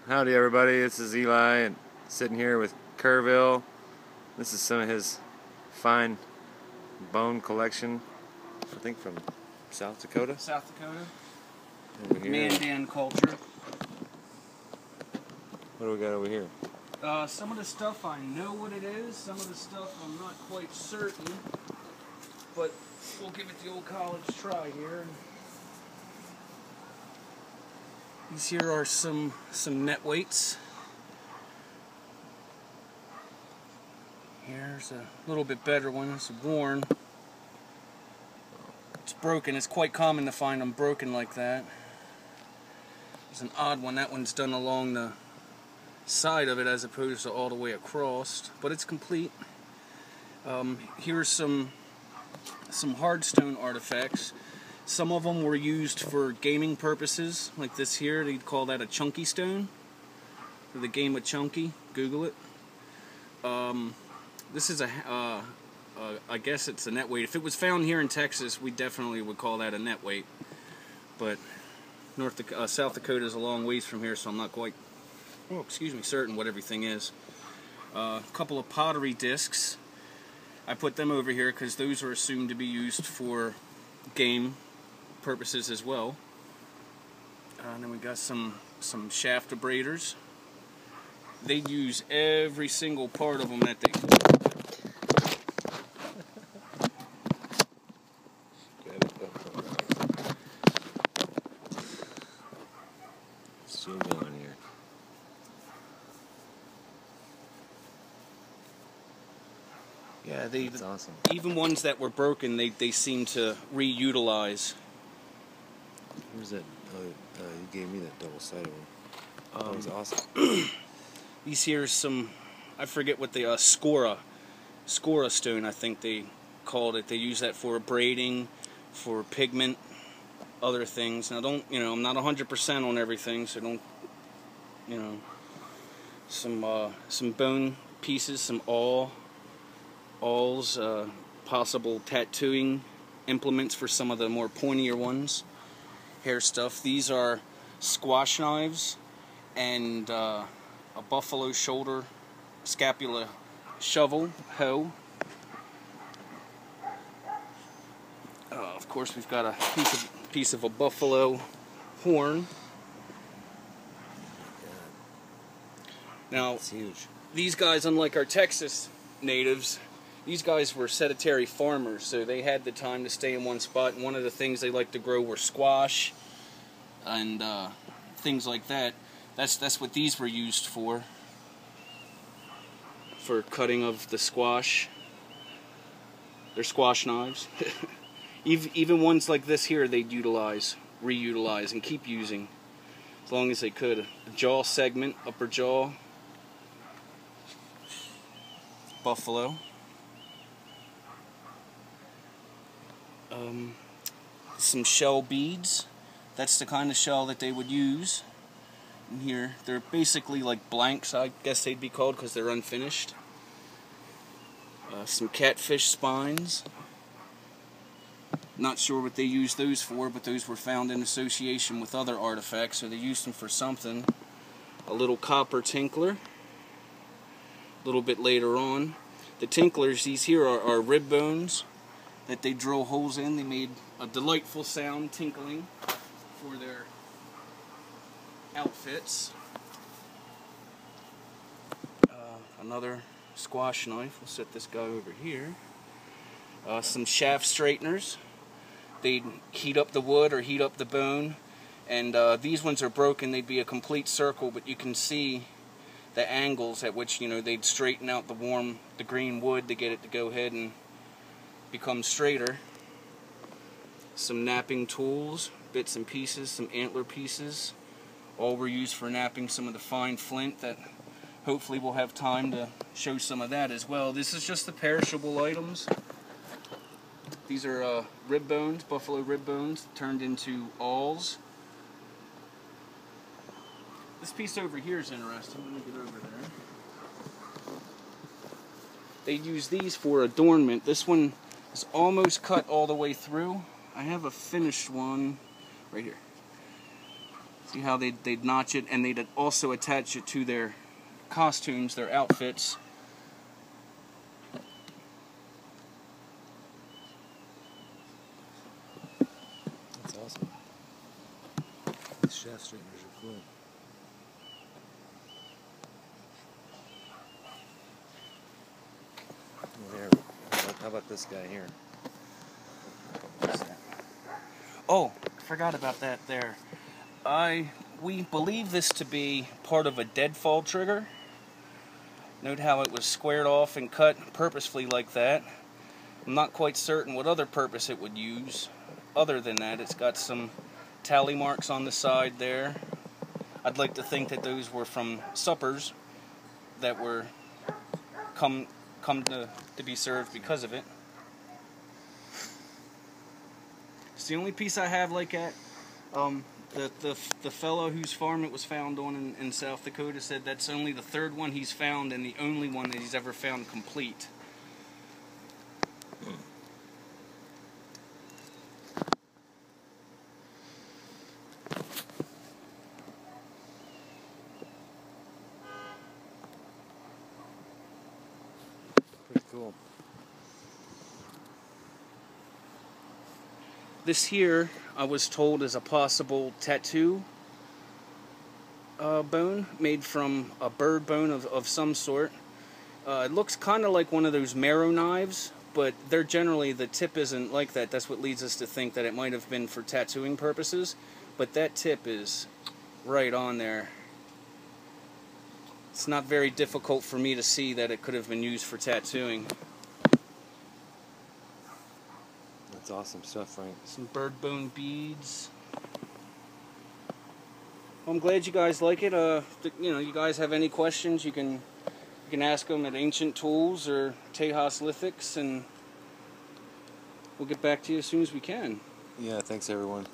Howdy everybody, this is Eli and sitting here with Kerrville. This is some of his fine bone collection, I think from South Dakota. South Dakota. Over here. Mandan culture. What do we got over here? Some of the stuff I know what it is, some of the stuff I'm not quite certain, but we'll give it the old college try here. These here are some net weights. Here's a little bit better one. It's worn. It's broken. It's quite common to find them broken like that. There's an odd one. That one's done along the side of it as opposed to all the way across, but it's complete. Here's some hardstone artifacts. Some of them were used for gaming purposes, like this here. They'd call that a chunky stone, for the game of chunky. Google it. This is I guess it's a net weight. If it was found here in Texas, we definitely would call that a net weight. But South Dakota is a long ways from here, so I'm not quite, certain what everything is. A couple of pottery discs. I put them over here because those are assumed to be used for game purposes as well. And then we got some shaft abraders. They use every single part of them that they. Still going here. Yeah, that's awesome. Even ones that were broken, they seem to reutilize. Where's that? You gave me that double-sided one. That was awesome. These here are some, I forget what they are, scora stone, I think they called it. They use that for braiding, for pigment, other things. Now I'm not 100% on everything, so don't, some bone pieces, some awls, possible tattooing implements for some of the more pointier ones. Hair stuff. These are squash knives and a buffalo shoulder scapula shovel, hoe. Of course, we've got a piece of a buffalo horn. Now, it's huge. These guys, unlike our Texas natives, these guys were sedentary farmers, so they had the time to stay in one spot, and one of the things they liked to grow were squash and things like that. That's what these were used for cutting of the squash. They're squash knives. Even ones like this here, they'd reutilize, and keep using as long as they could. A jaw segment, upper jaw, buffalo. Some shell beads. That's the kind of shell that they would use. And here, they're basically like blanks, I guess they'd be called, because they're unfinished. Some catfish spines. Not sure what they used those for, but those were found in association with other artifacts, so they used them for something. A little copper tinkler. A little bit later on. The tinklers, these here are rib bones that they drill holes in. They made a delightful sound tinkling for their outfits. Another squash knife. We'll set this guy over here. Some shaft straighteners. They'd heat up the wood or heat up the bone, and these ones are broken. They'd be a complete circle, but you can see the angles at which they'd straighten out the green wood to get it to go ahead and become straighter. Some napping tools, bits and pieces, some antler pieces. All were used for napping some of the fine flint that hopefully we'll have time to show some of that as well. This is just the perishable items. These are rib bones, buffalo rib bones, turned into awls. This piece over here is interesting. Let me get over there. They use these for adornment. This one is almost cut all the way through. I have a finished one right here. See how they'd notch it, and they'd also attach it to their costumes, their outfits. That's awesome. These shaft straighteners are cool. There. How about this guy here? What's that? Oh, forgot about that there. We believe this to be part of a deadfall trigger. Note how it was squared off and cut purposefully like that. I'm not quite certain what other purpose it would use. Other than that, it's got some tally marks on the side there. I'd like to think that those were from suppers that were come to be served because of it. It's the only piece I have like that. The fellow whose farm it was found on in South Dakota said that's only the third one he's found and the only one that he's ever found complete. Pretty cool. This here, I was told, is a possible tattoo bone made from a bird bone of some sort. It looks kind of like one of those marrow knives, but they're generally, the tip isn't like that. That's what leads us to think that it might have been for tattooing purposes, but that tip is right on there. It's not very difficult for me to see that it could have been used for tattooing. That's awesome stuff, Frank. Some bird bone beads. Well, I'm glad you guys like it. You guys have any questions, you can ask them at Ancient Tools or Tejas Lithics, and we'll get back to you as soon as we can. Yeah, thanks everyone.